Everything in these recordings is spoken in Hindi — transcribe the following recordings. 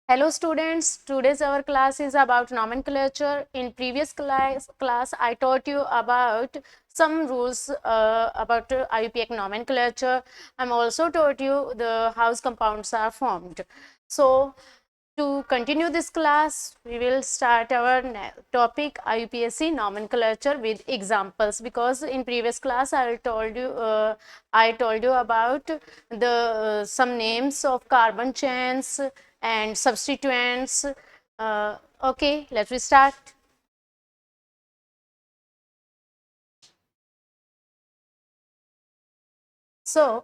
Hello students, today's our class is about nomenclature. In previous class I taught you about some rules about IUPAC nomenclature. I'm also taught you the how compounds are formed. So to continue this class, we will start our topic IUPAC nomenclature with examples, because in previous class I told you about the some names of carbon chains and substituents. Okay, let's start. So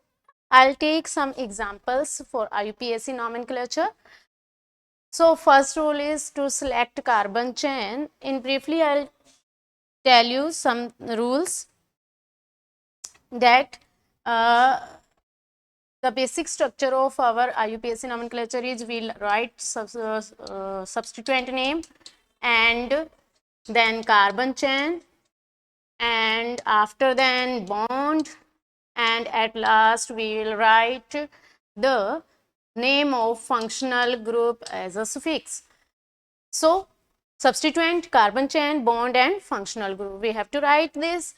I'll take some examples for IUPAC nomenclature. So first rule is to select carbon chain. In briefly, I'll tell you some rules that the basic structure of our IUPAC nomenclature is we'll write substituent name and then carbon chain, and after then bond, and at last we will write the name of functional group as a suffix. So substituent, carbon chain, bond and functional group, we have to write this.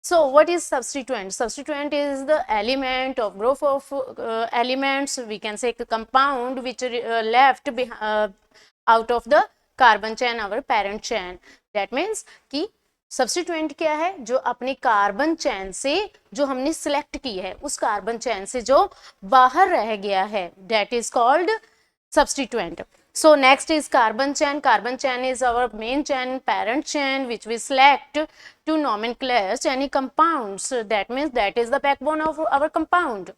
So what is substituent? Substituent is the element of group of elements, we can say compound, which left out of the carbon chain, our parent chain. That means कि सब्स्टिट्यूएंट क्या है? जो अपने कार्बन चैन से जो हमने सिलेक्ट की है, उस कार्बन चैन से जो बाहर रह गया है, that is called substituent. So next is carbon chain. Carbon chain is our main chain, parent chain, which we select to nomenclature any compounds. That means that is the backbone of our compound.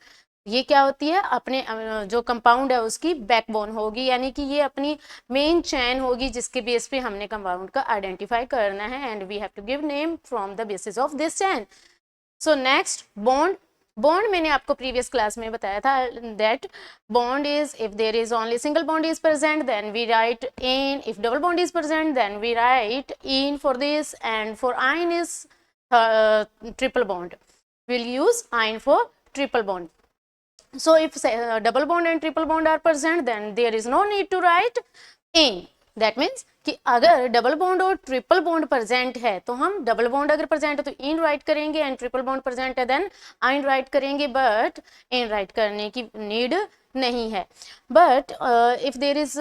ये क्या होती है? अपने जो कंपाउंड है उसकी बैकबोन होगी, यानी कि ये अपनी मेन चैन होगी जिसके बेस पे हमने कंपाउंड का आइडेंटिफाई करना है, and we have to give name from the basis of this chain. So next bond. Bond मैंने आपको प्रीवियस क्लास में बताया था that bond is if there is only single bond is present then we write ane, if double bond is present then we write ene for this, and for yne is triple bond, we'll use ine for triple bond. So if double bond and triple bond are present, then there is no need to write in. That means कि अगर डबल बॉन्ड और ट्रिपल बॉन्ड प्रेजेंट है तो हम डबल बॉन्ड अगर प्रेजेंट है तो इन राइट करेंगे, एंड ट्रिपल बॉन्ड प्रेजेंट है देन आइन राइट करेंगे, बट इन राइट करने की नीड नहीं है. But if there is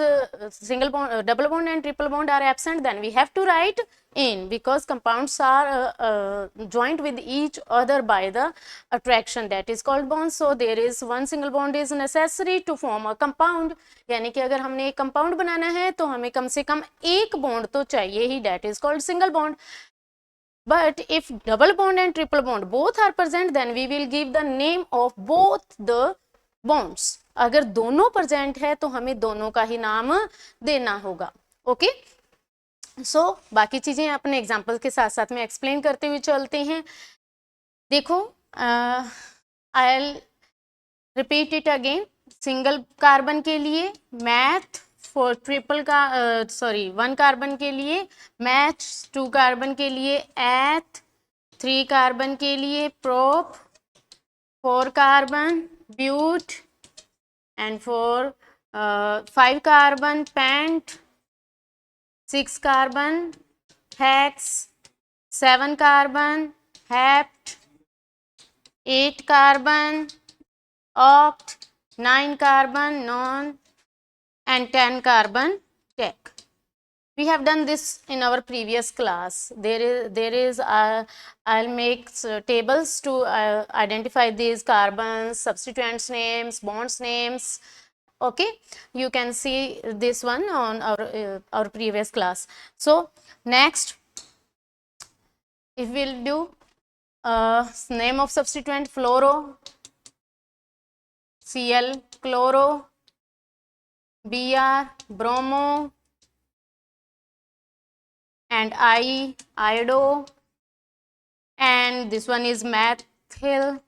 single bond, double bond and triple bond are absent, then we have to write in, because compounds are joined with each other by the attraction, that is called bond. So there is one single bond is necessary to form a compound. यानी कि अगर हमने एक कंपाउंड बनाना है तो हमें कम से कम एक बॉन्ड तो चाहिए ही, that is called single bond. But if double bond and triple bond both are present, then we will give the name of both the bonds. अगर दोनों प्रेजेंट है तो हमें दोनों का ही नाम देना होगा. ओके, सो बाकी चीजें अपने एग्जाम्पल के साथ साथ में एक्सप्लेन करते हुए चलते हैं. देखो, I repeat it again. Single carbon के लिए मैथ, फॉर ट्रिपल का वन कार्बन के लिए मैच, 2 कार्बन के लिए एथ, 3 कार्बन के लिए prop, 4 carbon but, and for 5 carbon pent, 6 carbon hex, 7 carbon hept, 8 carbon oct, 9 carbon non, and 10 carbon tech. We have done this in our previous class. There is I'll make tables to identify these carbons, substituents names, bonds names. Okay, you can see this one on our previous class. So next, if we'll do name of substituent fluoro, Cl chloro, Br bromo, and I iodo, and this one is methyl.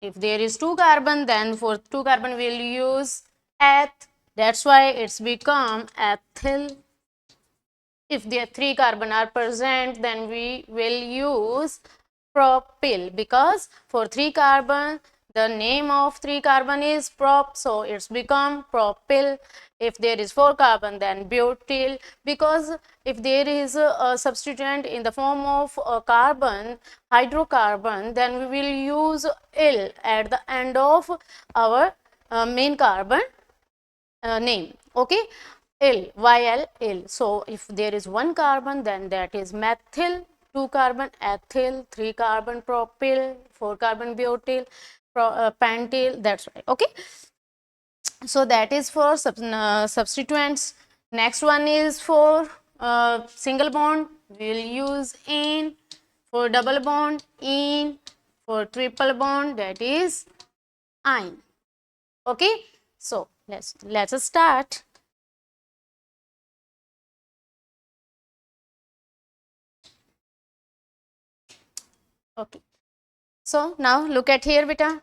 If there is 2 carbon, then for 2 carbon we'll use eth, that's why it's become ethyl. If there 3 carbon are present, then we will use propyl, because for 3 carbon the name of 3 carbon is prop, so it's become propyl. If there is 4 carbon, then butyl, because if there is a substituent in the form of a carbon, hydrocarbon, then we will use il at the end of our main carbon name. Okay, il, yl, il. So if there is 1 carbon, then that is methyl, 2 carbon ethyl, 3 carbon propyl, 4 carbon butyl, pentyl. That's right. Okay, so that is for substituents. Next one is for single bond, we will use in. For double bond, in. For triple bond, that is ine. Okay, so let's start. Okay, so now look at here, beta.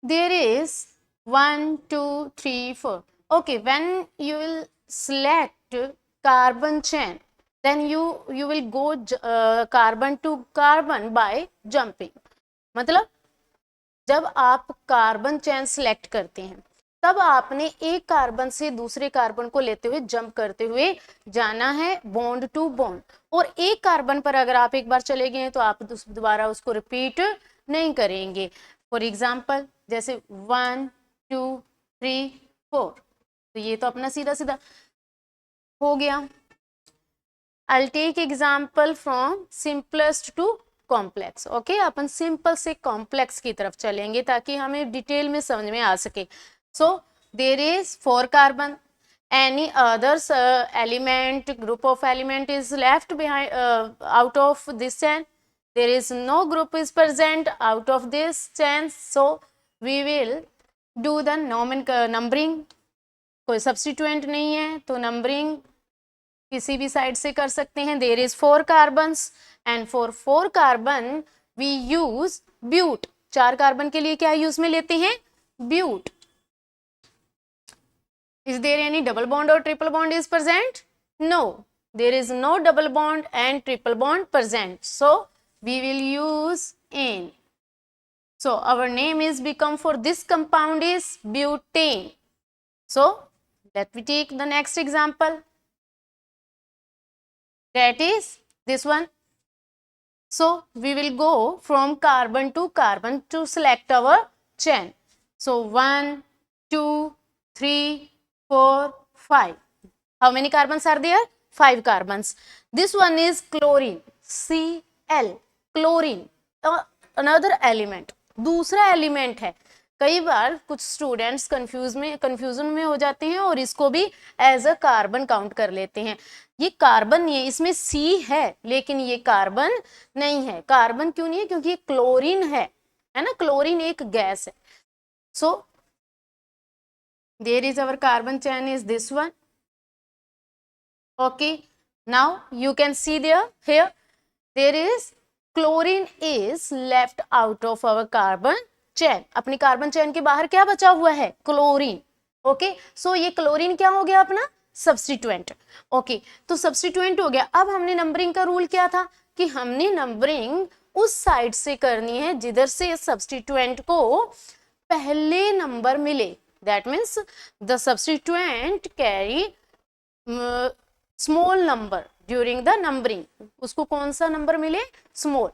There is 1, 2, 3, 4. Okay, when you will select carbon chain, then you will go carbon to carbon by jumping. मतलब जब आप कार्बन चेन सिलेक्ट करते हैं, तब आपने एक कार्बन से दूसरे कार्बन को लेते हुए जंप करते हुए जाना है बॉन्ड टू बॉन्ड, और एक कार्बन पर अगर आप एक बार चले गए तो आप दोबारा उसको रिपीट नहीं करेंगे. फॉर एग्जाम्पल जैसे 1, 2, 3, 4, तो ये तो अपना सीधा सीधा हो गया. I'll take example from simplest to complex. Okay, upon simple से कॉम्प्लेक्स की तरफ चलेंगे ताकि हमें डिटेल में समझ में आ सके. So there is 4 carbon, any others element, group of element is left behind out of this chain. There is no group is present out of this chain, so we will do the numbering. कोई substituent नहीं है तो numbering किसी भी साइड से कर सकते हैं. There is 4 carbons and for 4 carbon we use but. 4 carbon के लिए क्या यूज में लेते हैं? But. Is there any double bond और triple bond is present? No, there is no double bond and triple bond present, so we will use ane. So our name is become for this compound is butane. So let me take the next example. That is this one. So we will go from carbon to select our chain. So 1, 2, 3, 4, 5. How many carbons are there? 5 carbons. This one is chlorine, Cl, chlorine, another element, दूसरा एलिमेंट है. कई बार कुछ स्टूडेंट्स कंफ्यूजन में हो जाते हैं और इसको भी एज अ कार्बन काउंट कर लेते हैं. ये कार्बन नहीं है, इसमें सी है लेकिन ये कार्बन नहीं है. कार्बन क्यों नहीं है? क्योंकि ये क्लोरीन है ना. क्लोरीन एक गैस है. So there is our carbon chain is this one. Okay, now you can see here there is chlorine is left out of our carbon chain. अपनी कार्बन चेन के बाहर क्या बचा हुआ है? क्लोरीन. ओके, सो ये क्लोरीन क्या हो गया? अपना सब्स्टिट्यूएंट. ओके, तो सब्स्टिट्यूएंट हो गया. अब हमने नंबरिंग का रूल क्या था कि हमने नंबरिंग उस साइड से करनी है जिधर से सब्स्टिट्यूएंट को पहले नंबर मिले. That means the substituent carry small number during the numbering. उसको कौन सा नंबर मिले? स्मॉल.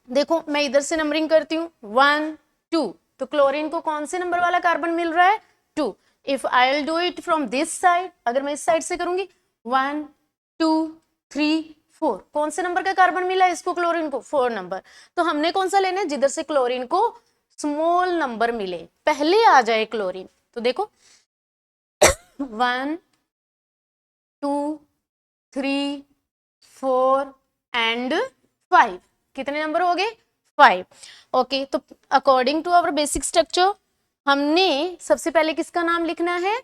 देखो मैं इधर से नंबरिंग करती हूँ 1, 2, तो क्लोरीन को कौन से नंबर वाला कार्बन मिल रहा है? 2. If I will do it from this side, अगर मैं इस साइड से करूंगी 1, 2, 3, 4, कौन से नंबर का कार्बन मिला इसको? क्लोरीन को 4 नंबर. तो हमने कौन सा लेना है? जिधर से क्लोरीन को स्मॉल नंबर मिले, पहले आ जाए क्लोरीन. तो देखो 1, 2, 3, 4 एंड 5. कितने नंबर हो गए? 5. ओके, तो according to our basic structure हमने सबसे पहले किसका नाम लिखना है?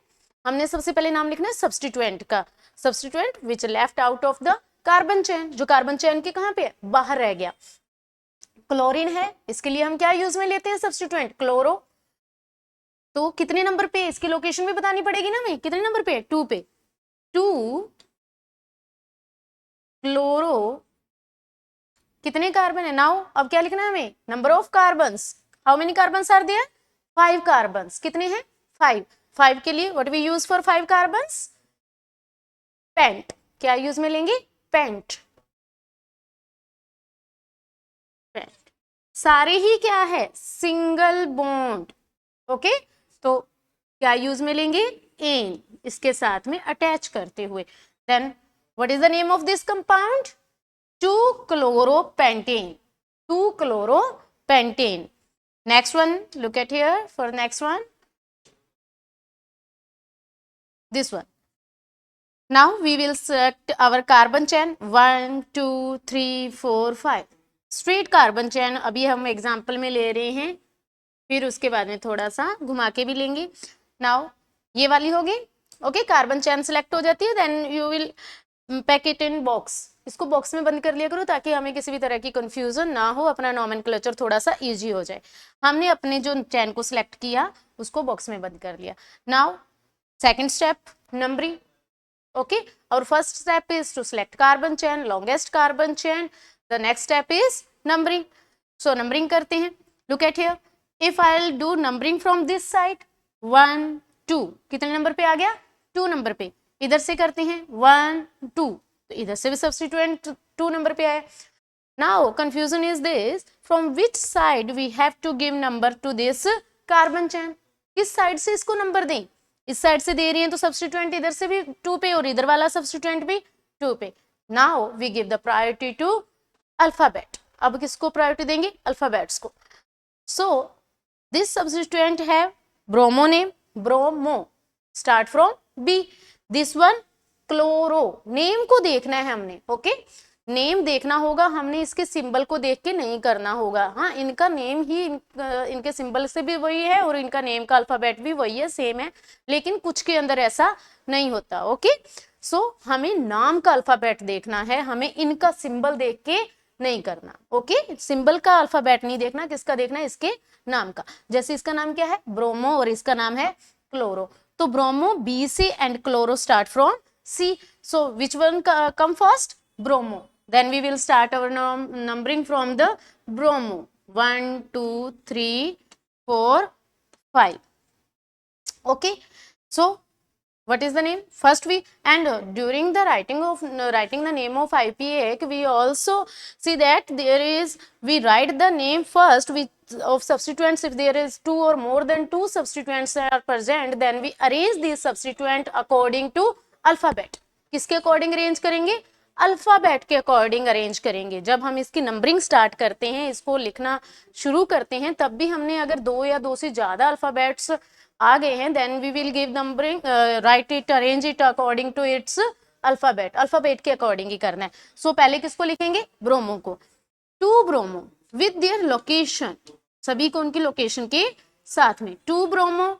हमने सबसे पहले नाम लिखना है सब्स्टिट्यूएंट का. Substituent which left out of the carbon chain, जो कार्बन चेन के कहां पे? बाहर रह गया. क्लोरीन है, इसके लिए हम क्या यूज में लेते हैं? Substituent chloro. तो कितने नंबर पे? इसकी लोकेशन भी बतानी पड़ेगी ना हमें. कितने नंबर पे? 2 पे. 2 क्लोरो कितने कार्बन है? नाउ अब क्या लिखना है हमें? Number of carbons. How many carbons are there? 5 carbons. कितने हैं? 5। 5 के लिए what we use for 5 carbons? Pent. क्या यूज में लेंगे? पेंट। पेंट। सारे ही क्या है? Single bond. ओके, तो क्या यूज में लेंगे? एन, इसके साथ में अटैच करते हुए। Then what is the name of this compound? 2-chloropentane. 2-chloropentane. Next one, look at here for next one. This one. Now we will select our carbon chain 1, 2, 3, 4, 5. Straight carbon चैन अभी हम एग्जाम्पल में ले रहे हैं, फिर उसके बाद में थोड़ा सा घुमा के भी लेंगे। नाउ ये वाली होगी। ओके, कार्बन चैन सिलेक्ट हो जाती है, then you will pack it in box. इसको बॉक्स में बंद कर लिया करो ताकि हमें किसी भी तरह की कंफ्यूजन ना हो, अपना नॉमेनक्लेचर थोड़ा सा इजी हो जाए। हमने अपने जो चैन को सिलेक्ट किया उसको बॉक्स में बंद कर लिया। Now second step, numbering. Okay, और first step is to select carbon chain, longest carbon chain. The next step is numbering. So numbering करते हैं। Look at here, if I will do numbering from this side 1, 2, कितने नंबर पे आ गया? 2 नंबर पे। इधर से करते हैं 1, 2, तो इधर से भी सब्स्टिट्यूएंट 2 नंबर पे आया। Now confusion is this, from which side we have to give number to this carbon chain. किस साइड से इसको नंबर दें? इस साइड से दे रही हैं तो सब्स्टिट्यूएंट इधर से भी 2 पे और इधर वाला सब्स्टिट्यूएंट भी 2 पे। Now we give the priority to alphabet. अब किसको प्रायोरिटी देंगे? अल्फाबेट्स को। सो दिस सब्स्टिट्यूएंट है bromo name, bromo, start from B. This one chloro, name को देखना है हमने। ओके, नेम देखना होगा हमने, इसके सिंबल को देख के नहीं करना होगा। हाँ, इनका नेम ही इनके सिंबल से भी वही है और इनका नेम का अल्फाबेट भी वही है, सेम है, लेकिन कुछ के अंदर ऐसा नहीं होता। ओके, सो हमें नाम का अल्फाबेट देखना है, हमें इनका सिंबल देख के नहीं करना। ओके, सिंबल का अल्फाबेट नहीं देखना, किसका देखना है? इसके नाम का। जैसे इसका नाम क्या है? ब्रोमो, और इसका नाम है क्लोरो। तो ब्रोमो बी से and chloro start from C. So which one come first? Bromo. Then we will start our numbering from the bromo. 1, 2, 3, 4, 5. Okay, so what is the name? First we, and during the writing the name of IPA, we also see that there is, we write the name first with of substituents. If there is 2 or more than 2 substituents are present, then we arrange these substituent according to alphabet. किसके अकॉर्डिंग अरेंज करेंगे? अल्फाबेट के अकॉर्डिंग अरेंज करेंगे। जब हम इसकी नंबरिंग स्टार्ट करते हैं, इसको लिखना शुरू करते हैं, तब भी हमने अगर 2 या 2 से ज्यादा अल्फाबेट्स आ गए हैं, then we will give numbering, write it, arrange it according to its alphabet. Alphabet के अकॉर्डिंग ही करना है। सो पहले किसको लिखेंगे? ब्रोमो को। 2 ब्रोमो विद देयर लोकेशन, सभी को उनकी लोकेशन के साथ में। 2 ब्रोमो,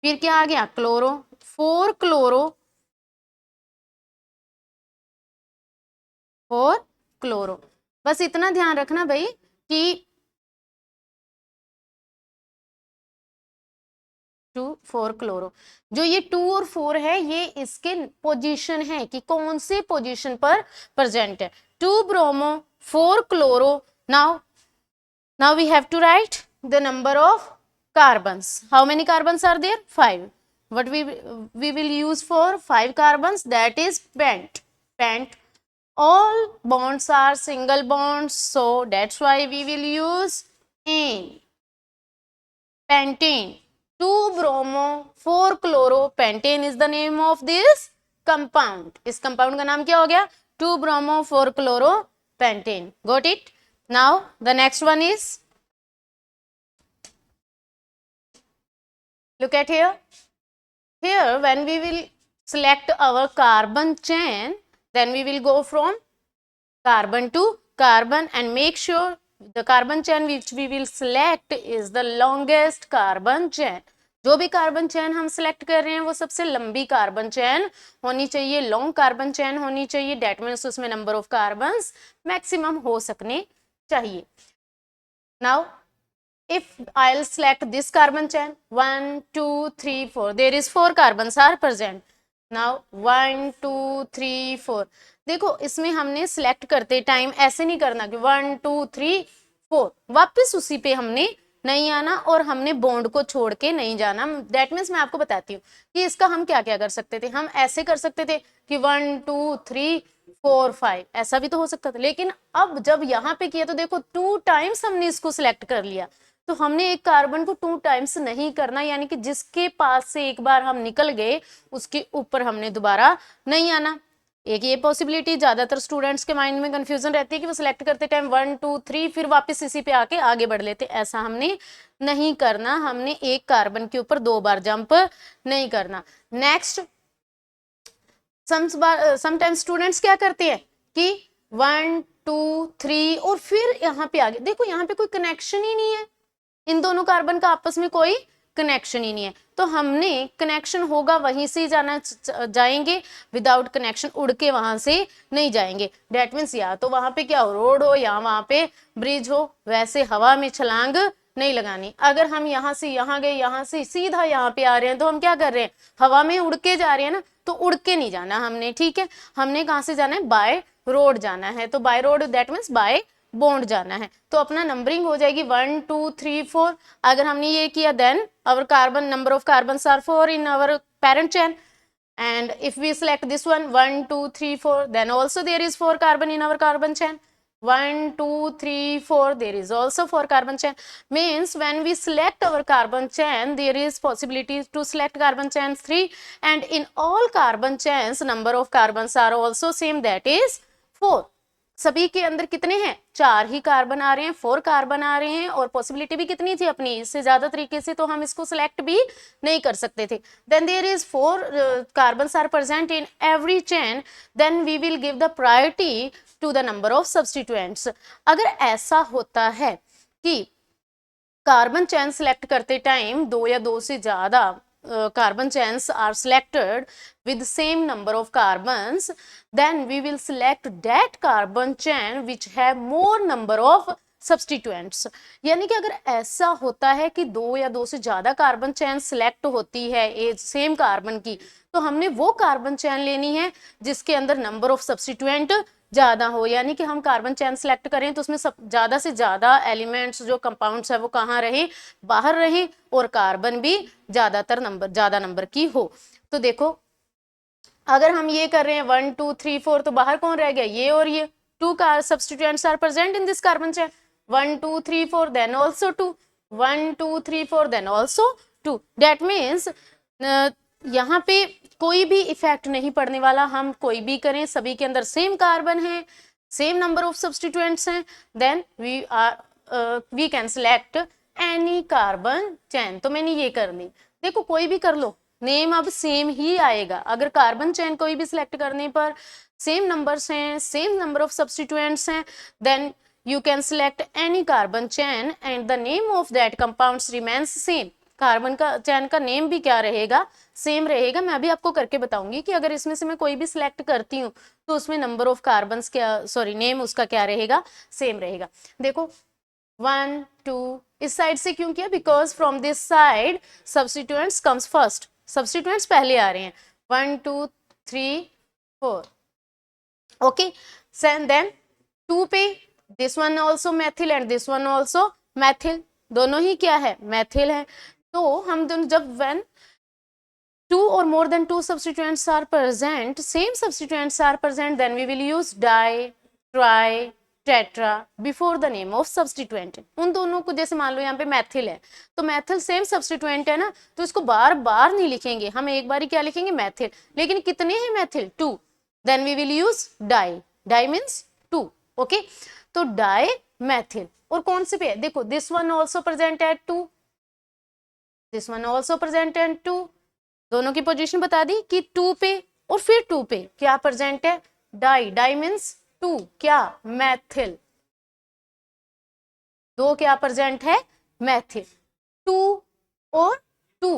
फिर क्या आ गया? क्लोरो। 4 chloro, 4 chloro. बस इतना ध्यान रखना भाई कि 2, 4 क्लोरो, जो ये 2 और 4 है, ये इसके पोजीशन है कि कौन से पोजीशन पर प्रेजेंट है। 2 bromo, 4 chloro. Now we have to write the number of carbons. How many carbons are there? 5. What we will use for 5 carbons? That is pent. Pent. All bonds are single bonds, so that's why we will use ane. Pentane. 2 bromo, 4 chloro. Pentane is the name of this compound. इस compound का नाम क्या हो गया? 2 bromo, 4 chloro. Pentane. Got it? Now the next one is, look at here. Here when we will select our carbon chain, then we will go from carbon to carbon and make sure the carbon chain which we will select is the longest carbon chain. जो भी कार्बन चैन हम सिलेक्ट कर रहे हैं वो सबसे लंबी कार्बन चैन होनी चाहिए, लॉन्ग कार्बन चैन होनी चाहिए। डेट मीन्स उसमें नंबर ऑफ कार्बन्स मैक्सिमम हो सकने चाहिए। Now if I'll select this carbon chain 1, 2, 3, 4, there is 4 carbons are present. Now 1, 2, 3, 4, देखो इसमें हमने सिलेक्ट करते टाइम ऐसे नहीं करना कि 1 2 3 4, वापस उसी पे हमने नहीं आना और हमने बॉन्ड को छोड़ के नहीं जाना। दैट मीन्स मैं आपको बताती हूँ कि इसका हम क्या क्या कर सकते थे। हम ऐसे कर सकते थे कि 1 2 3 4 5, ऐसा भी तो हो सकता था। लेकिन अब जब यहाँ पे किया तो देखो 2 टाइम्स हमने इसको सिलेक्ट कर लिया, तो हमने एक कार्बन को 2 टाइम्स नहीं करना, यानी कि जिसके पास से एक बार हम निकल गए उसके ऊपर हमने दोबारा नहीं आना। एक ये पॉसिबिलिटी ज्यादातर स्टूडेंट्स के माइंड में कंफ्यूजन रहती है कि वो सिलेक्ट करते टाइम 1 2 3 फिर वापस इसी पे आके आगे बढ़ लेते। ऐसा हमने नहीं करना, हमने एक कार्बन के ऊपर 2 बार जंप नहीं करना। नेक्स्ट, समटाइम्स स्टूडेंट्स क्या करते हैं कि 1 2 3 और फिर यहाँ पे आगे, देखो यहाँ पे कोई कनेक्शन ही नहीं है, इन दोनों कार्बन का आपस में कोई कनेक्शन ही नहीं है। तो हमने कनेक्शन होगा वहीं से जाना जाएंगे, विदाउट कनेक्शन उड़ के वहां से नहीं जाएंगे। डेट मीन्स या तो वहां पे क्या हो, रोड हो या वहां पे ब्रिज हो, वैसे हवा में छलांग नहीं लगानी। अगर हम यहाँ से यहाँ गए, यहाँ से सीधा यहाँ पे आ रहे हैं, तो हम क्या कर रहे हैं, हवा में उड़ के जा रहे हैं ना, तो उड़ के नहीं जाना हमने, ठीक है। हमने कहाँ से जाना है, बाय रोड जाना है। तो by road that means by bond जाना है। तो अपना नंबरिंग हो जाएगी 1 2 3 4। अगर हमने ये किया then our carbon number of carbons are 4 in our parent chain, and if we select this one 1 2 3 4, then also there is 4 carbon in our carbon chain. 1 2 3 4, there is also 4 carbon chain. Means when we select our carbon chain, there is possibility to select carbon chain 3, and in all carbon chains number of carbons are also same, that is 4। सभी के अंदर कितने हैं, 4 ही कार्बन आ रहे हैं, 4 कार्बन आ रहे हैं, और पॉसिबिलिटी भी कितनी थी अपनी, इससे ज्यादा तरीके से तो हम इसको सिलेक्ट भी नहीं कर सकते थे। Then there is 4 carbons are present in every chain, then we will give the priority to the number of substituents. अगर ऐसा होता है कि कार्बन चेन सिलेक्ट करते टाइम 2 या 2 से ज्यादा carbon chains are selected with same number of carbons, then we will select that carbon chain which have more number of substituents। यानी कि अगर ऐसा होता है कि 2 या 2 से ज्यादा कार्बन चेन सिलेक्ट होती है एज सेम कार्बन की, तो हमने वो कार्बन चेन लेनी है जिसके अंदर नंबर ऑफ सब्स्टिट्यूएंट ज्यादा हो। यानी कि हम कार्बन चेन सिलेक्ट करें तो उसमें सब ज्यादा से ज्यादा एलिमेंट्स जो कंपाउंड्स है वो कहाँ रहे, बाहर रहे, और कार्बन भी ज्यादा नंबर की हो। तो देखो अगर हम ये कर रहे हैं 1 2 3 4, तो बाहर कौन रह गया, ये और ये। 2 substituents are present in this carbon chain, 1 2 3 4 then also 2, 1 2 3 4 then also 2। That means यहाँ पे कोई भी इफेक्ट नहीं पड़ने वाला, हम कोई भी करें सभी के अंदर सेम कार्बन है, सेम नंबर ऑफ सब्स्टिट्यूएंट्स हैं, then we can select any carbon chain. तो मैंने ये कर ली, देखो कोई भी कर लो, नेम अब सेम ही आएगा। अगर कार्बन चेन कोई भी सिलेक्ट करने पर सेम नंबर्स हैं, सेम नंबर ऑफ सब्स्टिट्यूएंट्स हैं, then you can select any carbon chain and the name of that compounds remains same। Carbon का चैन का नेम भी क्या रहेगा, सेम रहेगा। मैं अभी आपको करके बताऊंगी कि अगर इसमें से मैं कोई भी सिलेक्ट करती हूँ तो उसमें नंबर ऑफ कार्बन्स क्या, सॉरी नेम उसका क्या रहेगा, सेम रहेगा। देखो 1 2 इस साइड से क्यों किया, because from this side substituents comes first, substituents पहले आ रहे हैं। 1 2 3 4 ओके, देन 2 पे this one also Maithil and this one also Maithil, दोनों ही क्या है, मैथिल है। तो हम दोनों जब when 2 or more than 2 substituents are present, same substituents are present, then we will use di, tri, tetra before the name of substituent. उन दोनों को, जैसे मान लो यहाँ पे मैथिल है, तो मैथिल सेम सब्स्टिट्यूएंट है ना, तो इसको बार बार नहीं लिखेंगे, हम एक बार ही क्या लिखेंगे, मैथिल। लेकिन कितने हैं methyl, 2, then we will use di, di means 2, okay. तो डाई मैथिल, और कौन से पे है, देखो this one also present at 2, this one also present at 2, दोनों की पोजीशन बता दी कि 2 पे और फिर 2 पे क्या प्रेजेंट है, डाई, डाई मीन्स 2, क्या, मैथिल, 2 क्या प्रेजेंट है, मैथिल, 2 और 2,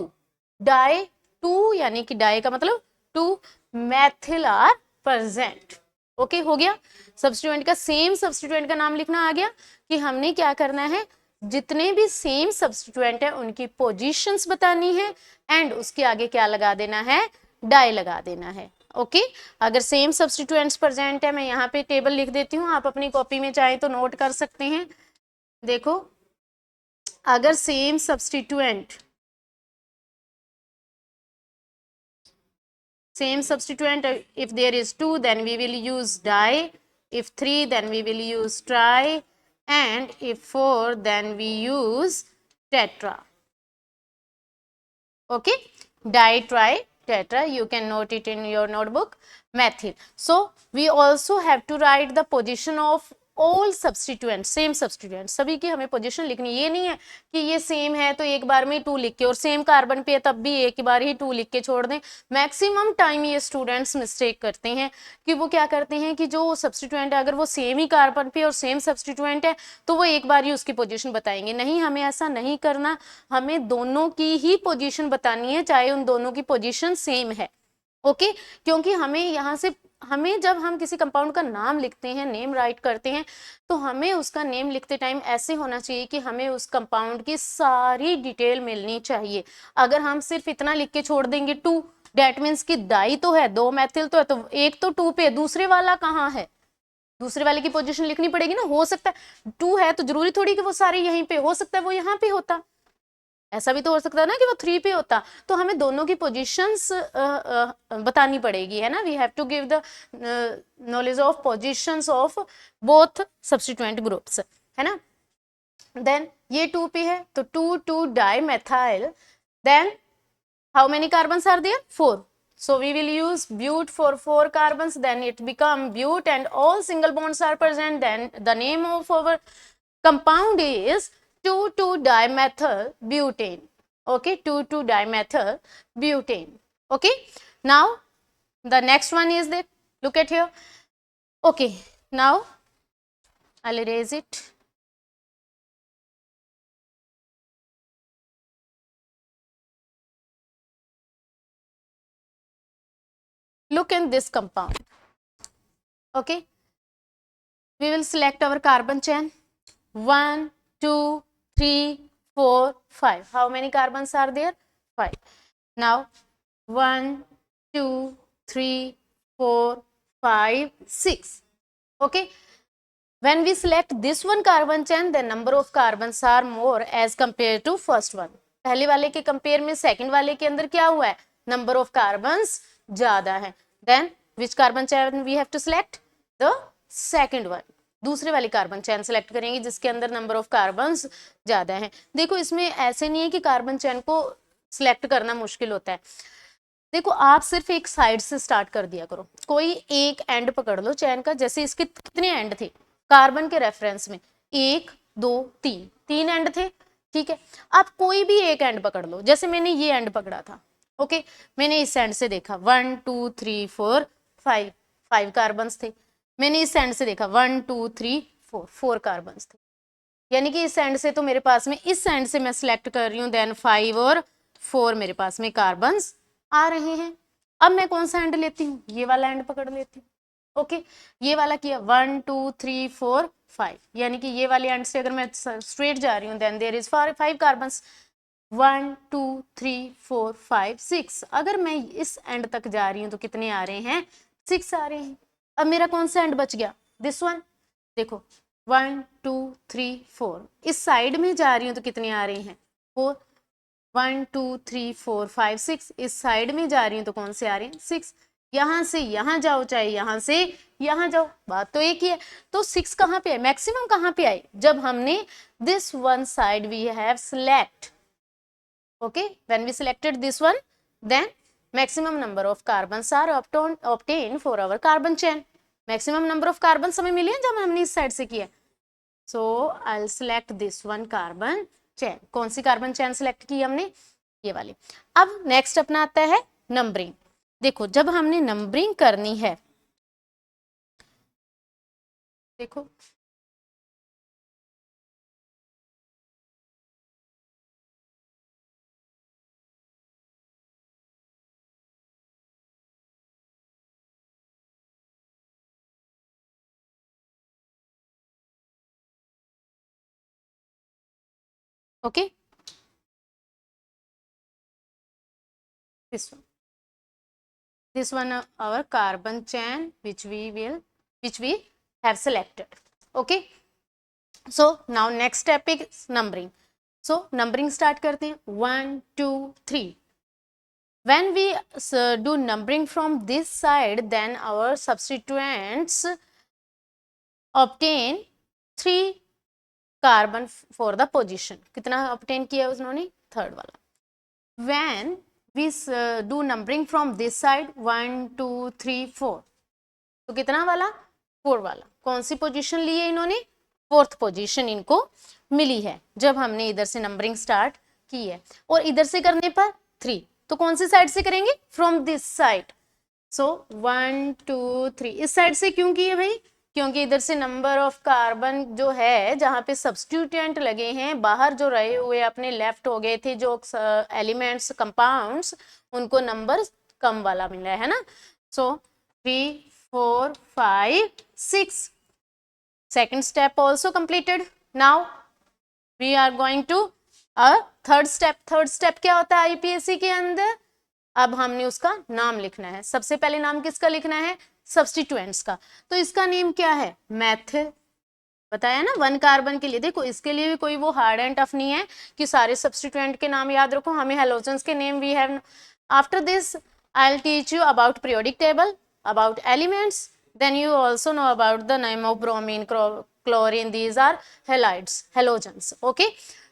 डाई 2, यानी कि डाई का मतलब 2, मैथिल आर प्रेजेंट। ओके हो गया, सब्स्टिट्यूएंट का, सेम सब्स्टिट्यूएंट का नाम लिखना आ गया कि हमने क्या करना है, जितने भी सेम सब्स्टिट्यूएंट है उनकी पोजीशंस बतानी है, एंड उसके आगे क्या लगा देना है, डाई लगा देना है। ओके अगर सेम सब्स्टिट्यूएंट्स प्रेजेंट है, मैं यहाँ पे टेबल लिख देती हूँ, आप अपनी कॉपी में चाहे तो नोट कर सकते हैं। देखो अगर same substituent if there is 2 then we will use die, if 3 then we will use try, and if 4 then we use tetra. Okay, die, try, tetra, you can note it in your notebook. Methyl. So we also have to write the position of all substituents, same substituents, सभी की हमें पोजीशन लिखनी। ये नहीं है कि ये सेम है तो एक बार में 2 लिख के, और सेम कार्बन पे है तब भी एक बार ही 2 लिख के छोड़ दें। मैक्सिमम टाइम ये स्टूडेंट्स मिस्टेक करते हैं कि वो क्या करते हैं कि जो सब्स्टिट्यूएंट है अगर वो सेम ही कार्बन पे और सेम सब्स्टिट्यूएंट है तो वो एक बार ही उसकी पोजीशन बताएंगे। नहीं, हमें ऐसा नहीं करना, हमें दोनों की ही पोजीशन बतानी है चाहे उन दोनों की पोजीशन सेम है। ओके क्योंकि हमें यहाँ से, हमें जब हम किसी कंपाउंड का नाम लिखते हैं, नेम राइट करते हैं, तो हमें उसका नेम लिखते टाइम ऐसे होना चाहिए कि हमें उस कंपाउंड की सारी डिटेल मिलनी चाहिए। अगर हम सिर्फ इतना लिख के छोड़ देंगे 2, डेट मीन्स कि डाई तो है, 2 मैथिल तो है, तो एक तो 2 पे, दूसरे वाला कहाँ है, दूसरे वाले की पोजीशन लिखनी पड़ेगी ना। हो सकता है 2 है तो जरूरी थोड़ी कि वो सारे यहीं पे, हो सकता है वो यहाँ पे होता, ऐसा भी तो हो सकता है ना कि वो 3 पे होता। तो हमें दोनों की पोजीशंस बतानी पड़ेगी, है ना। We have to give the knowledge of positions of both substituent groups, है ना। देन ये 2 पे है तो 2 di methyl, then how many carbons are there, 4, so we will use bute for 4 carbons, then it become bute and all single bonds are present, then the name of our compound is 2,2-dimethyl butane. Okay, 2,2-dimethyl butane. Okay, now the next one is that, look at here. Okay, now I'll erase it. Look in this compound. Okay, we will select our carbon chain. 1, 2, 3, 4, 5. How many carbons are there? 5. Now 1, 2, 3, 4, 5, 6. Okay, when we select this one carbon chain, the number of carbons are more as compared to first one. पहले वाले के कंपेयर में सेकंड वाले के अंदर क्या हुआ है, नंबर ऑफ कार्बन्स ज्यादा है। Then which carbon chain we have to select, the second one, दूसरे वाली कार्बन चेन सेलेक्ट करेंगे जिसके अंदर नंबर ऑफ कार्बन्स ज्यादा है। देखो इसमें ऐसे नहीं है कि कार्बन चेन को सिलेक्ट करना मुश्किल होता है। देखो आप सिर्फ एक साइड से स्टार्ट कर दिया करो, कोई एक एंड पकड़ लो चैन का, जैसे इसके कितने एंड थे कार्बन के रेफरेंस में, 1 2 3, 3 एंड थे, ठीक है। आप कोई भी एक एंड पकड़ लो, जैसे मैंने ये एंड पकड़ा था, ओके, मैंने इस एंड से देखा 1 2 3 4 5, 5 कार्बन थे। मैंने इस एंड से देखा 1 2 3 4, 4 कार्बन थे। यानी कि इस एंड से तो मेरे पास में, इस एंड से मैं सिलेक्ट कर रही हूँ, देन 5 और 4 मेरे पास में कार्बन आ रहे हैं। अब मैं कौन सा एंड लेती हूँ, ये वाला एंड पकड़ लेती हूँ। ओके, ये वाला किया 1 2 3 4 5, यानी कि ये वाले एंड से अगर मैं स्ट्रेट जा रही हूँ, देन देयर इज 5 कार्बन, 1 2 3 4 5 6। अगर मैं इस एंड तक जा रही हूँ तो कितने आ रहे हैं, 6 आ रहे हैं। अब मेरा कौन सा एंड बच गया, दिस वन। देखो 1 2 3 4, इस साइड में जा रही हूँ तो कितने आ रहे हैं, 4, 1 2 3 4 5 6, इस साइड में जा रही हूँ तो कौन से आ रहे हैं, 6। यहां से यहां जाओ चाहे यहां से यहां जाओ, बात तो एक ही है। तो 6 कहां पे है, मैक्सिमम कहां पे आए, जब हमने this one side we have select. okay, when we selected this one, then maximum number of carbons are obtained for our carbon chain. maximum number of carbons हमें मिले जब हमने इस साइड से किया। so I'll select this one carbon chain। कौन सी कार्बन चेन सेलेक्ट की हमने, ये वाली। अब नेक्स्ट अपना आता है नंबरिंग। देखो जब हमने नंबरिंग करनी है, देखो okay, this one, this one our carbon chain which we have selected. Okay, so now next step is numbering. So numbering start करते हैं 1 2 3. When we do numbering from this side, then our substituents obtain 3 carbon for the position. कितना obtain किया उन्होंने? थर्ड वाला. When we do numbering from this side 1 2 3 4, तो कितना वाला? 4 वाला. कौन सी पोजीशन ली है इन्होंने? फोर्थ पोजीशन इनको मिली है जब हमने इधर से नंबरिंग स्टार्ट की है. और इधर से करने पर 3, तो कौन सी साइड से करेंगे? From this side. सो 1 2 3 इस साइड से क्यों किए भाई? क्योंकि इधर से नंबर ऑफ कार्बन जो है जहां पे सब्स्टिट्यूएंट लगे हैं बाहर जो रहे हुए अपने लेफ्ट हो गए थे जो एलिमेंट्स कंपाउंड्स उनको नंबर कम वाला मिला है ना. सो 3 4 5 6. Second step also completed. Now we are going to a third step. Third step क्या होता है IUPAC के अंदर? अब हमने उसका नाम लिखना है. सबसे पहले नाम किसका लिखना है? सब्स्टिट्यूएंट्स का. तो इसका नेम क्या है? मेथिल. बताया ना 1 कार्बन के लिए. देखो इसके लिए भी कोई वो हार्ड एंड टफ नहीं है कि सारे सब्स्टिट्यूएंट के नाम याद रखो. हमें हेलोजन्स के name we have. After this I will teach you about periodic table, about elements. Then you also know about the name of bromine, chlorine. These are halides, halogens. Okay,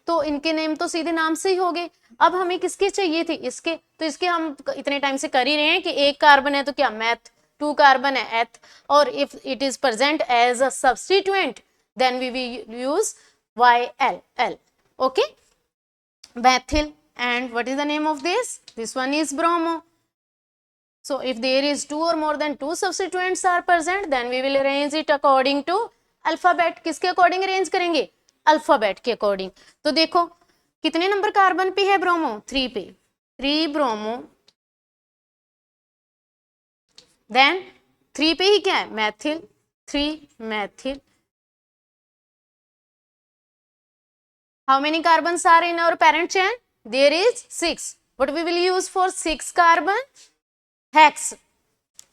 तो इनके नेम तो सीधे नाम से ही हो गए. अब हमें किसके चाहिए थे? इसके. तो इसके हम इतने टाइम से कर ही रहे हैं कि 1 कार्बन है तो क्या मैथ, 2 कार्बन है एथ, और if it is present as a substituent then we will use YL. Okay, methyl. And what is the name of this? This one is bromo. So if there is 2 or more than 2 substituents are present, then we will arrange it according to alphabet. किसके अकॉर्डिंग अरेंज करेंगे? अल्फाबेट के अकॉर्डिंग. तो देखो कितने नंबर कार्बन पे है ब्रोमो? 3 पे. 3 ब्रोमो. देन 3 पे ही क्या है? Maithil. 3 Maithil. How many carbons are in our parent chain? There is 6. What we will use for 6 carbon? Hex.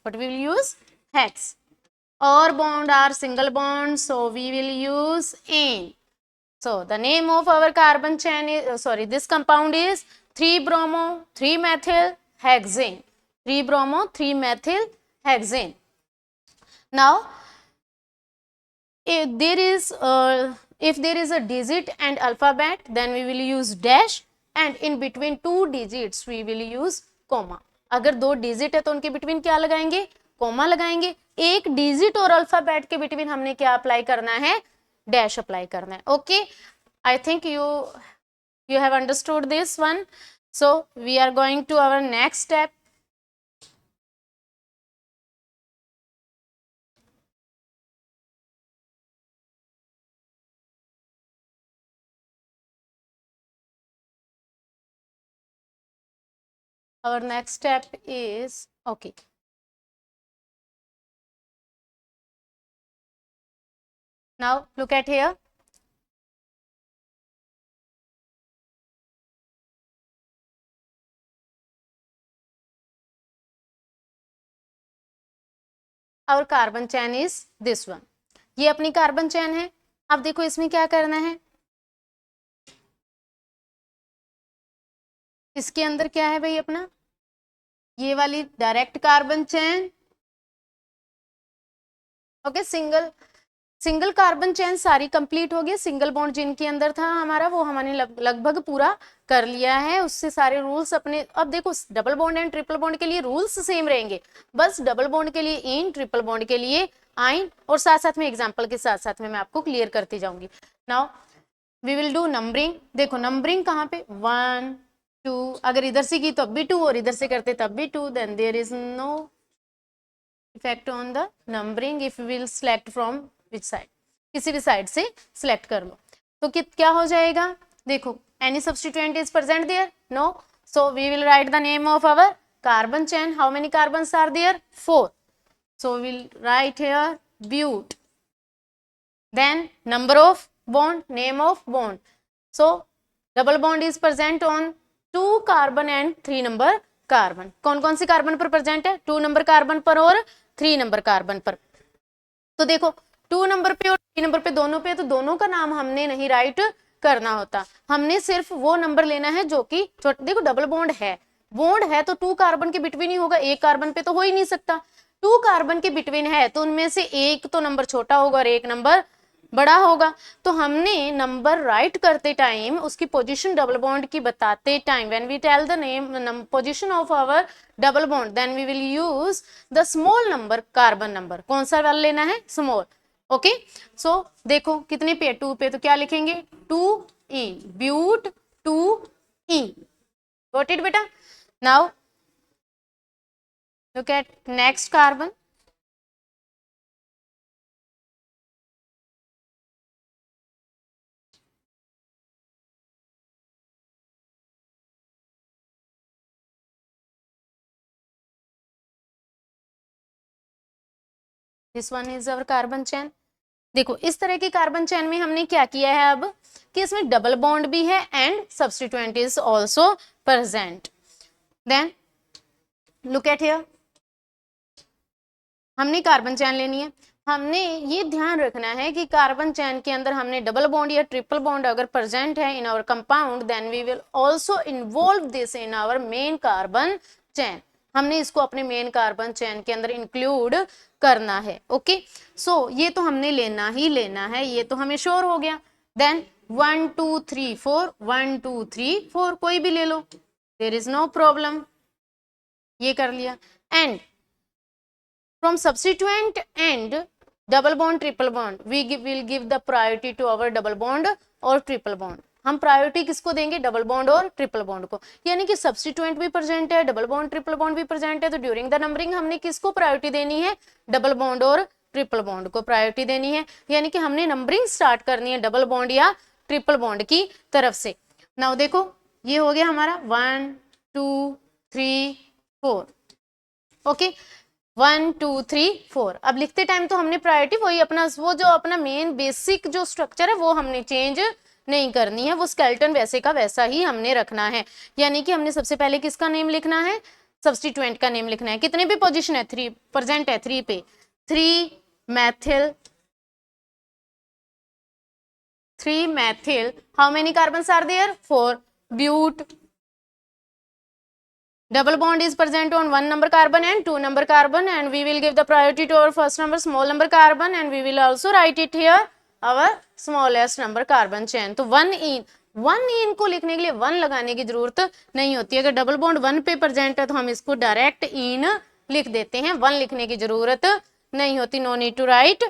What we will use? Hex. Or bond are single bond, so we will use ene. So the name of our carbon chain is this compound is 3 bromo 3 methyl hexane. 3 bromo 3 methyl hexane. Now if there is a digit and alphabet, then we will use dash, and in between 2 digits we will use comma. अगर 2 डिजिट है तो उनके बिटवीन क्या लगाएंगे? कोमा लगाएंगे. 1 डिजिट और अल्फाबेट के बिटवीन हमने क्या अप्लाई करना है? डैश अप्लाई करना है. Okay, I think you have understood this one. So we are going to our next step. Our next step is, okay, now look at here. Our carbon chain is this one. ये अपनी कार्बन चैन है. अब देखो इसमें क्या करना है. इसके अंदर क्या है भाई अपना? ये वाली डायरेक्ट कार्बन चैन. ओके, सिंगल कार्बन चैन सारी कंप्लीट हो गई. सिंगल बॉन्ड जिनके अंदर था हमारा वो हमने लगभग पूरा कर लिया है. उससे सारे रूल्स अपने. अब देखो double bond and triple bond के लिए रूल्स सेम रहेंगे. बस डबल बॉन्ड के लिए इन, ट्रिपल बॉन्ड के लिए आइन, और साथ साथ में एग्जांपल के साथ साथ में मैं आपको क्लियर करती जाऊंगी. Now we will do numbering. देखो नंबरिंग कहाँ पे? 1 2. अगर इधर से की तो अब भी 2 और इधर से करते तब भी 2. Then there is no effect on the numbering if we will select from which side. किसी भी साइड से सिलेक्ट कर लो तो क्या हो जाएगा? देखो any substituent is present there? No. So we will write the name of our carbon chain. How many carbons are there? 4. So will write here but. Then number of bond, name of bond. So double bond is present on 2 carbon and 3 number carbon. कौन कौन सी कार्बन पर प्रेजेंट है? 2 नंबर कार्बन पर और 3 नंबर कार्बन पर। तो देखो 2 नंबर पे और 3 नंबर पे दोनों पे, तो दोनों का नाम हमने नहीं राइट करना होता, हमने सिर्फ वो नंबर लेना है जो कि देखो डबल बॉन्ड है तो 2 कार्बन के बिटवीन ही होगा, एक कार्बन पे तो हो ही नहीं सकता। 2 कार्बन के बिटवीन है तो उनमें से एक तो नंबर छोटा होगा और एक नंबर बड़ा होगा। तो हमने नंबर राइट करते टाइम उसकी पोजीशन डबल बॉन्ड की बताते time, when we tell the name position of our double bond, then we will use the small number carbon number. कौन सा वाला लेना है? स्मॉल। ओके, सो देखो कितने पे? 2 पे, तो क्या लिखेंगे? 2E, but 2E। Got it बेटा? Now look at next carbon. This one is our carbon chain. देखो इस तरह के कार्बन चेन में हमने क्या किया है अब कि इसमें डबल बॉन्ड भी है and substituent is also present. Then look at here, हमने कार्बन चेन लेनी है। हमने ये ध्यान रखना है कि कार्बन चेन के अंदर हमने डबल बॉन्ड या ट्रिपल बॉन्ड अगर प्रेजेंट है in our compound, then we will also involve this in our main carbon chain. हमने इसको अपने मेन कार्बन चेन के अंदर इंक्लूड करना है। ओके, सो ये तो हमने लेना ही लेना है, ये तो हमें श्योर हो गया। देन 1 2 3 4, 1 2 3 4 कोई भी ले लो, देयर इज नो प्रॉब्लम, ये कर लिया। And from substituent and double bond triple bond we will give the priority to our double bond और triple bond। हम प्रायोरिटी किसको देंगे? डबल बॉन्ड और ट्रिपल बॉन्ड को। यानी कि सब्स्टिट्यूएंट भी प्रेजेंट है, डबल बॉन्ड ट्रिपल बॉन्ड भी प्रेजेंट है, तो ड्यूरिंग द नंबरिंग हमने किसको प्रायोरिटी देनी है? डबल बॉन्ड और ट्रिपल बॉन्ड को प्रायोरिटी देनी है। यानी कि हमने नंबरिंग स्टार्ट करनी है डबल बॉन्ड या ट्रिपल बॉन्ड की तरफ से। नाउ देखो ये हो गया हमारा 1 2 3 4। ओके, 1 2 3 4। अब लिखते टाइम तो हमने प्रायोरिटी वही अपना वो जो अपना मेन बेसिक जो स्ट्रक्चर है वो हमने चेंज नहीं करनी है, वो स्केलेटन वैसे का वैसा ही हमने रखना है। यानी कि हमने सबसे पहले किसका नेम लिखना है? सब्स्टिट्यूएंट का नेम लिखना है। कितने पे पोजीशन है? 3 प्रेजेंट है, 3 पे। 3 methyl, 3 methyl, how many carbons are there? 4 bute, double bond is present on 1 number carbon and 2 number carbon, and we will give the priority to our first number small number carbon, and we will also write it here our smallest number carbon chain। तो 1 इन को लिखने के लिए 1 लगाने की जरूरत नहीं होती। अगर डबल बॉन्ड 1 पे प्रेजेंट है तो हम इसको डायरेक्ट इन लिख देते हैं, 1 लिखने की जरूरत नहीं होती। No need to write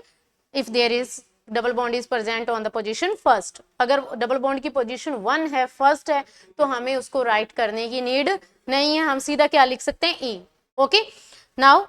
if there is double bond is present on the position first. अगर डबल बॉन्ड की पोजीशन 1 है, फर्स्ट है, तो हमें उसको राइट करने की नीड नहीं है, हम सीधा क्या लिख सकते हैं? E. Okay, now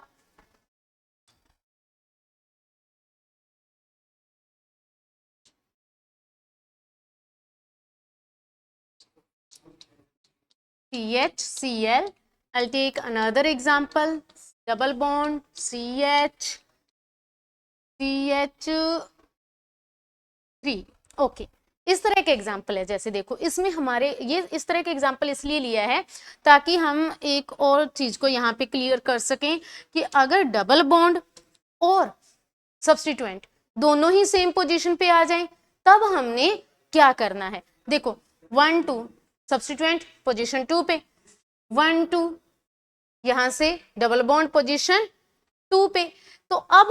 CHCl, I'll take another example, double bond CH3। Okay, इस तरह के एग्जाम्पल है। जैसे देखो इसमें हमारे ये इस तरह के एग्जाम्पल इसलिए लिया है ताकि हम एक और चीज को यहाँ पे क्लियर कर सकें कि अगर डबल बॉन्ड और सब्स्टिट्यूएंट दोनों ही सेम पोजीशन पे आ जाएं तब हमने क्या करना है? देखो 1 2 सब्स्टिट्यूएंट पोजीशन 2 पे, 1 2 यहां से डबल बॉन्ड पोजीशन 2 पे। तो अब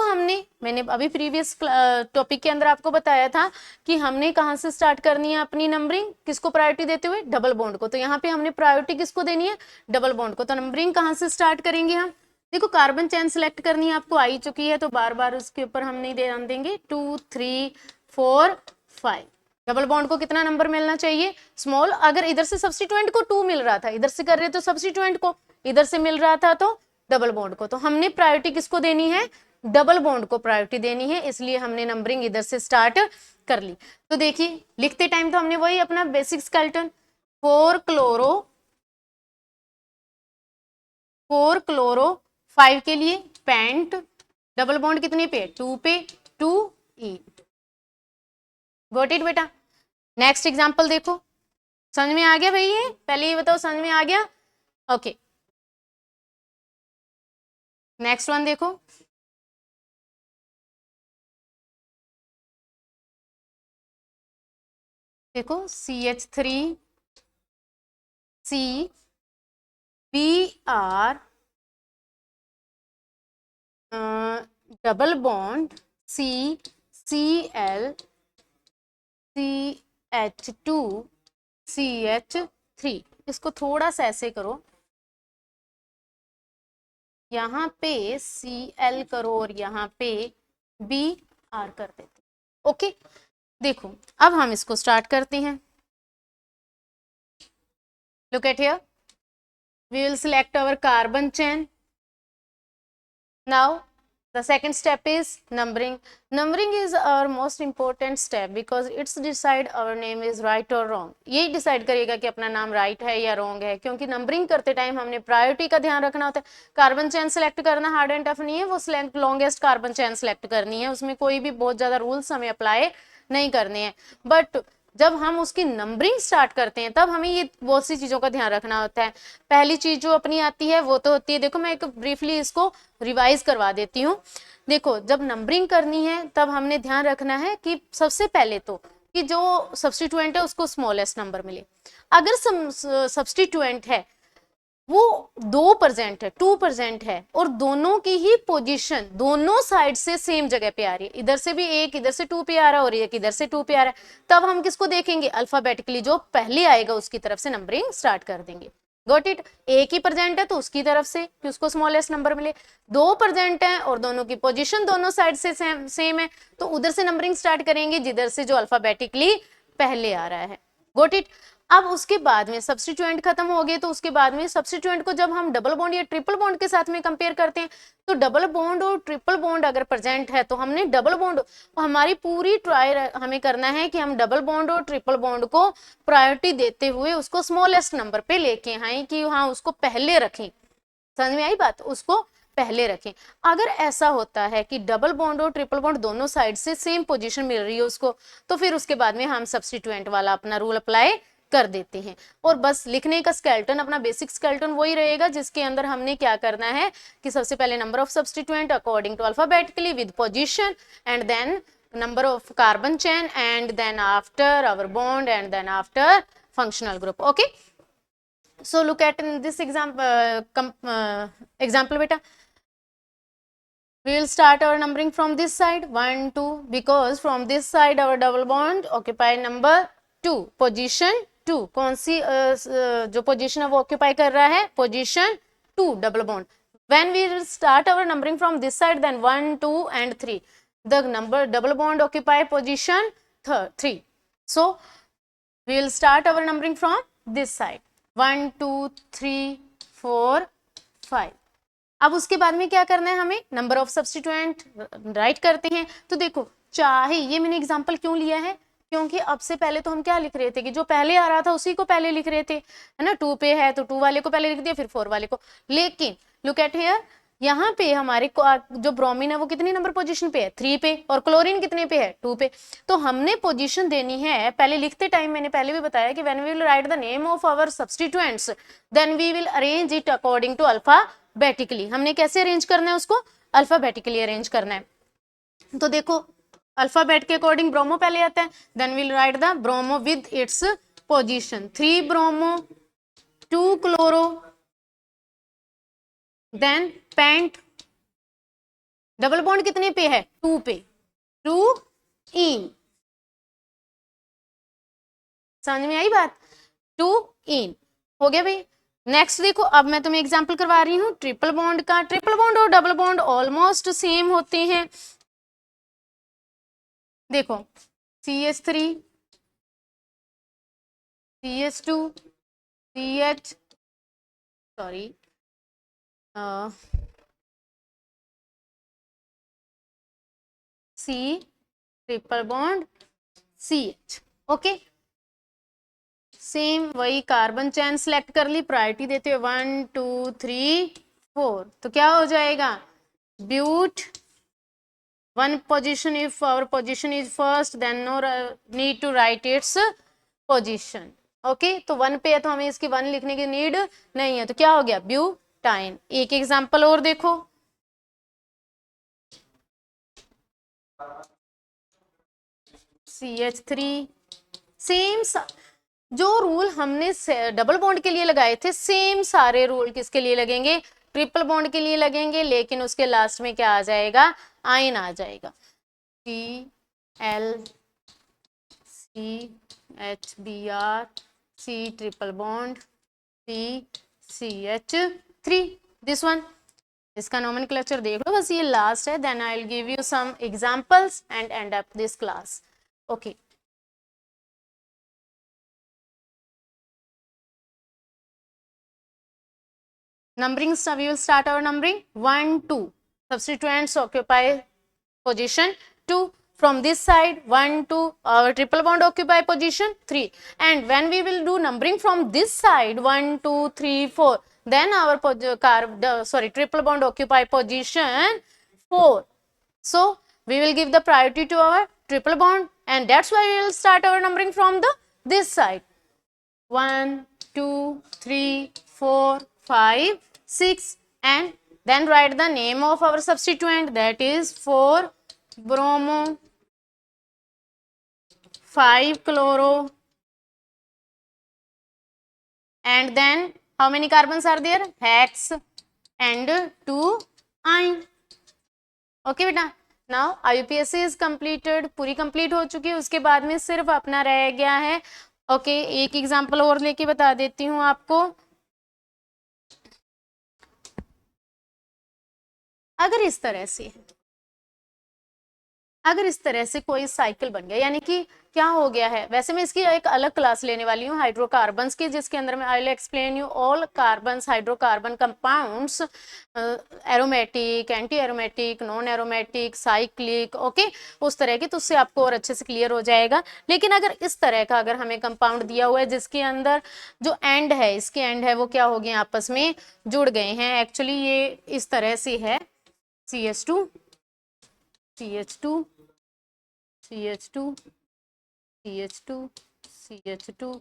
मैंने अभी प्रीवियस टॉपिक के अंदर आपको बताया था कि हमने कहां से स्टार्ट करनी है अपनी नंबरिंग, किसको प्रायोरिटी देते हुए? डबल बॉन्ड को। तो यहाँ पे हमने प्रायोरिटी किसको देनी है? डबल बॉन्ड को। तो नंबरिंग कहां से स्टार्ट करेंगे हम? देखो कार्बन चेन सिलेक्ट करनी है, आपको आई चुकी है तो बार बार उसके ऊपर हम नहीं ध्यान देंगे। 2 3 4 5। डबल बॉन्ड को कितना नंबर मिलना चाहिए? स्मॉल। अगर इधर से सब्स्टिट्यूएंट को 2 मिल रहा था, इधर से कर रहे तो सब्स्टिट्यूएंट को, इधर से मिल रहा था तो डबल बॉन्ड को। तो हमने प्रायोरिटी किसको देनी है? डबल बॉन्ड को प्रायोरिटी देनी है, इसलिए हमने नंबरिंग इधर से स्टार्ट कर ली। तो देखिए लिखते टाइम तो हमने वही अपना बेसिक स्केलेटन 4 क्लोरो 5 के लिए पेंट, डबल बॉन्ड कितने पे? 2 पे, 2E। गॉट इट बेटा? नेक्स्ट एग्जांपल देखो, समझ में आ गया भाई? ये पहले ये बताओ समझ में आ गया? ओके, नेक्स्ट वन देखो, देखो CH3 C Br double bond CCl CH2 CH3। इसको थोड़ा सा ऐसे करो, यहाँ पे Cl करो और यहाँ पे Br कर देते। ओके, देखो अब हम इसको स्टार्ट करते हैं। Look at here, we will select our carbon chain. Now the second step is numbering. Numbering is our most important step because it's decide our name is right or wrong. ये डिसाइड करेगा कि अपना नाम राइट है या रॉन्ग है, क्योंकि नंबरिंग करते टाइम हमने प्रायोरिटी का ध्यान रखना होता है। कार्बन चेन सेलेक्ट करना हार्ड एंड टफ नहीं है, वो select longest carbon chain select करनी है, उसमें कोई भी बहुत ज्यादा रूल्स हमें अप्लाई नहीं करने हैं। बट जब हम उसकी नंबरिंग स्टार्ट करते हैं तब हमें ये बहुत सी चीजों का ध्यान रखना होता है। पहली चीज जो अपनी आती है वो तो होती है, देखो मैं एक ब्रीफली इसको रिवाइज करवा देती हूँ। देखो जब नंबरिंग करनी है तब हमने ध्यान रखना है कि सबसे पहले तो कि जो सब्स्टिट्यूएंट है उसको स्मॉलेस्ट नंबर मिले। अगर सब्स्टिट्यूएंट है वो 2% है, 2% है और दोनों की ही पोजीशन दोनों साइड से सेम जगह पे आ रही है, इधर से भी एक इधर से 2 पे आ रहा है और एक इधर से 2 पे आ रहा है, तब हम किसको देखेंगे, अल्फाबेटिकली जो पहले आएगा उसकी तरफ से नंबरिंग स्टार्ट कर देंगे। Got it. एक ही परसेंट है तो उसकी तरफ से कि उसको स्मॉलेस्ट नंबर मिले। 2% है और दोनों की पोजीशन दोनों साइड से सेम है तो उधर से नंबरिंग स्टार्ट करेंगे जिधर से जो अल्फाबेटिकली पहले आ रहा है। Got it. अब उसके बाद में सब्स्टिट्यूएंट खत्म हो गए तो उसके बाद में सब्स्टिट्यूएंट को जब हम डबल बॉन्ड या ट्रिपल बॉन्ड के साथ में कंपेयर करते हैं तो डबल बॉन्ड और ट्रिपल बॉन्ड अगर प्रेजेंट है तो हमने डबल बॉन्ड, हमारी पूरी ट्राई हमें करना है कि हम डबल बॉन्ड और ट्रिपल बॉन्ड को प्रायोरिटी देते हुए उसको स्मॉलेस्ट नंबर पे लेके आए कि हाँ उसको पहले रखें। समझ में आई बात, उसको पहले रखें। अगर ऐसा होता है कि डबल बॉन्ड और ट्रिपल बॉन्ड दोनों साइड से सेम पोजीशन मिल रही है उसको, तो फिर उसके बाद में हम सब्स्टिट्यूएंट वाला अपना रूल अप्लाई कर देते हैं और बस लिखने का स्केलेटन अपना बेसिक स्केलेटन वही रहेगा जिसके अंदर हमने क्या करना है कि सबसे पहले number of substituent according to alphabetically with position and then number of carbon chain and then after our bond and then after functional group. Okay, so look at in this example beta, we will start our numbering from this side 1 2 because from this side our double bond occupy number 2 position 2। कौन सी जो पोजीशन है वो ऑक्यूपाई कर रहा है, position 2 double bond. when we will start our numbering from this side then 1 2 and 3 the number double bond occupy position 3, so we will start our numbering from this side 1 2 3 4 5। अब उसके बाद में क्या करना है, हमें नंबर ऑफ सब्स्टिट्यूएंट राइट करते हैं। तो देखो चाहे ये मैंने एग्जांपल क्यों लिया है, क्योंकि अब से पहले तो हम क्या लिख रहे थे कि जो पहले आ रहा था उसी को पहले लिख रहे थे, है ना। 2 पे है तो 2 वाले को पहले लिख दिया फिर 4 वाले को। लेकिन लुक एट हियर, यहाँ पे हमारे जो ब्रोमीन है वो कितने नंबर पोजीशन पे है, 3 पे, और क्लोरीन कितने पे है, 2 पे। तो हमने पोजीशन देनी है पहले लिखते टाइम, मैंने पहले भी बताया कि when we will write the name of our substituents then we will arrange it according to alphabetically. हमने कैसे अरेंज करना है उसको, अल्फाबेटिकली अरेंज करना है। तो देखो अल्फाबेट के अकॉर्डिंग ब्रोमो पहले आता है, then will write the bromo with its position 3 bromo 2 chloro then pent. Double bond कितने पे है, 2 पे, 2 इन। समझ में आई बात, 2 इन हो गया भाई। नेक्स्ट देखो अब मैं तुम्हें एग्जांपल करवा रही हूँ ट्रिपल बॉन्ड का। ट्रिपल बॉन्ड और डबल बॉन्ड ऑलमोस्ट सेम होते हैं। देखो CH3 CH2 CH sorry C triple bond CH। Okay, same वही कार्बन चेन सेलेक्ट कर ली, प्रायोरिटी देते हुए 1 2 3 4, तो क्या हो जाएगा ब्यूट 1 position, if our position is first then no need to write its position। Okay, तो 1 पे है तो हमें इसकी 1 लिखने की नीड नहीं है, तो क्या हो गया ब्यूटाइन। एक एग्जांपल और देखो CH3 सेम जो रूल हमने डबल बॉन्ड के लिए लगाए थे सेम सारे रूल किसके लिए लगेंगे, ट्रिपल बॉन्ड के लिए लगेंगे, लेकिन उसके लास्ट में क्या आ जाएगा, आयन आ जाएगा। Cl CHBr C triple bond CH3 this one. इसका नोमेनक्लेचर देख लो, बस ये लास्ट है, then I will give you some examples and end up this class. Okay, numbering stuff, we will start our numbering 1 2 substituents occupy position 2, from this side 1 2 our triple bond occupy position 3, and when we will do numbering from this side 1 2 3 4, then our triple bond occupy position 4. So we will give the priority to our triple bond, and that's why we will start our numbering from the this side 1 2 3 4 5 6, and then write the name of our substituent, that is 4 bromo 5 chloro, and then how many carbons are there, hex and 2 ion. Okay बेटा, नाउ IUPAC इज कंप्लीटेड, पूरी कंप्लीट हो चुकी है, उसके बाद में सिर्फ अपना रह गया है। ओके, एक एग्जांपल और लेके बता देती हूँ आपको। अगर इस तरह से कोई साइकिल बन गया, यानी कि क्या हो गया है, वैसे मैं इसकी एक अलग क्लास लेने वाली हूँ हाइड्रोकार्बन्स की, जिसके अंदर मैं I will explain you all carbons, hydrocarbon compounds, aromatic, anti aromatic, non aromatic, cyclic, okay, उस तरह की, तो उससे आपको और अच्छे से क्लियर हो जाएगा। लेकिन अगर इस तरह का अगर हमें कंपाउंड दिया हुआ है जिसके अंदर जो एंड है, इसके एंड है वो क्या हो गए, आपस में जुड़ गए हैं, एक्चुअली ये इस तरह से है CH2 CH2 CH2 CH2 CH2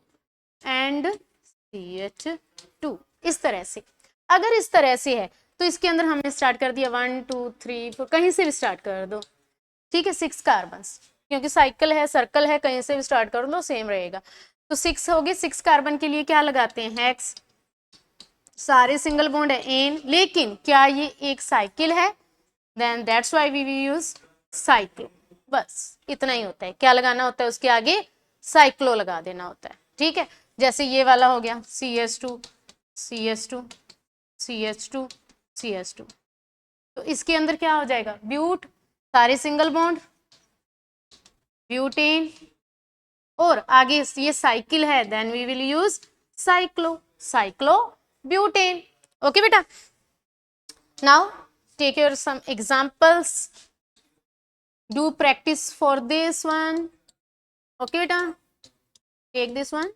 and CH2, इस तरह से। अगर इस तरह से है तो इसके अंदर हमने स्टार्ट कर दिया 1 2 3 4, कहीं से भी स्टार्ट कर दो, ठीक है, 6 कार्बन्स, क्योंकि साइकिल है, सर्कल है, कहीं से भी स्टार्ट कर लो सेम रहेगा। तो 6 हो गए, 6 कार्बन के लिए क्या लगाते हैं, हेक्स, सारे सिंगल बॉन्ड है एन, लेकिन क्या ये एक साइकिल है, then that's why we use cyclo, बस इतना ही होता है। क्या लगाना होता है उसके आगे, साइक्लो लगा देना होता है, ठीक है। जैसे ये वाला हो गया CH2 CH2 CH2 CH2, तो इसके अंदर क्या हो जाएगा, ब्यूट, सारे सिंगल बॉन्ड, ब्यूटेन, और आगे ये साइकिल है, then we will use cyclo butane. Okay बेटा, now take your some examples, do practice for this one. Okay beta, take this one,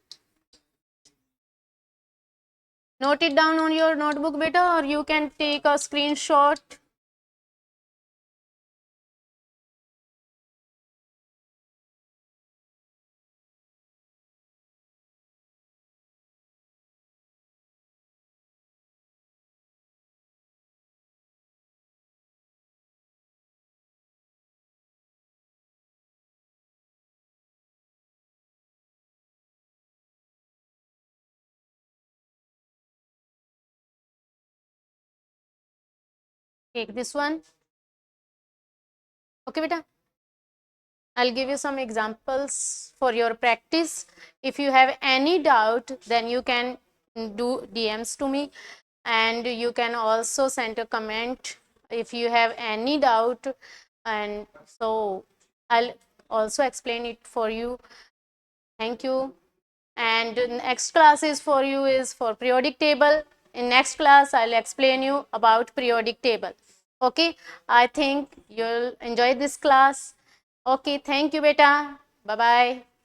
note it down on your notebook beta, or you can take a screenshot. Take this one. Okay beta, I'll give you some examples for your practice. If you have any doubt, then you can do DMs to me, and you can also send a comment if you have any doubt, and so I'll also explain it for you. Thank you. And next class is for you is for periodic table. In next class I'll explain you about periodic table. Okay, I think you'll enjoy this class. Okay, thank you beta, bye bye.